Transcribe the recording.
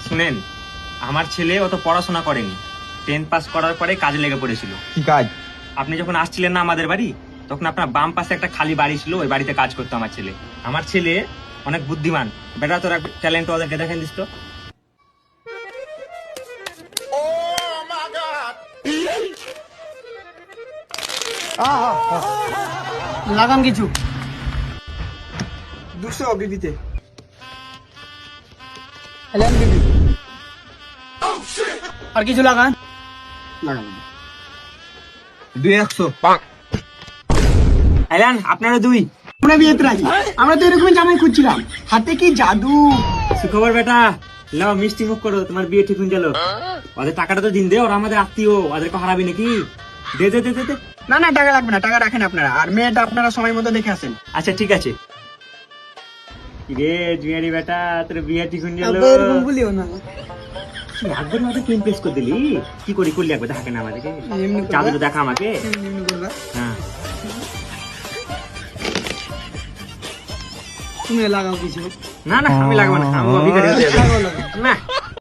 শুনেন, আমার ছেলে অত পড়াশোনা করেনি, 10 পাস করার পরে কাজে লেগে পড়েছিল। কি কাজ? আপনি যখন আসছিলেন না আমাদের বাড়ি, তখন আপনার বাম পাশে একটা খালি বাড়ি ছিল, ওই বাড়িতে কাজ করতো আমার ছেলে। আমার ছেলে অনেক বুদ্ধিমান। বেটা তোর ট্যালেন্ট ওদেরকে দেখেন দিস তো। লাগাম কিছু 200 বিবিতে। এলেন দিদি, আর কিছু লাগান। লাগাম 200। আইলান আপনারা দুই। আমরা বিয়েতে রাজি। আমরা তো এরকমই জামাই খুঁজছিলাম, হাতে কি জাদু। সুখবর বেটা, লাও মিষ্টি মুখ করো, তোমার বিয়ে ঠিক হয়ে গেল। ওদের টাকাটা তো দিন দে, ওরা আমাদের আত্মীয়, ওদেরকে হারাবি নাকি? দে দে দে দে দে। না না, টাকা লাগবে না, টাকা রাখেন আপনারা, আর মেয়েটা আপনারা সময় মতো দেখে আসেন। আচ্ছা ঠিক আছে। রে জুয়ারি বেটা, তোর বিয়ে ঠিক হয়ে গেল। বলিও না, একবার আমাকে প্রেম পেশ করে দিলি। কি করি করলি একবার দেখা না আমাদেরকে, এমনি করবা? চাদর দেখা আমাকে। এমনি করবা? হ্যাঁ তুমি লাগাও কিছু। না না, আমি লাগবো না, আমি ভিখারি হতে যাবো। লাগাও, লাগাও। না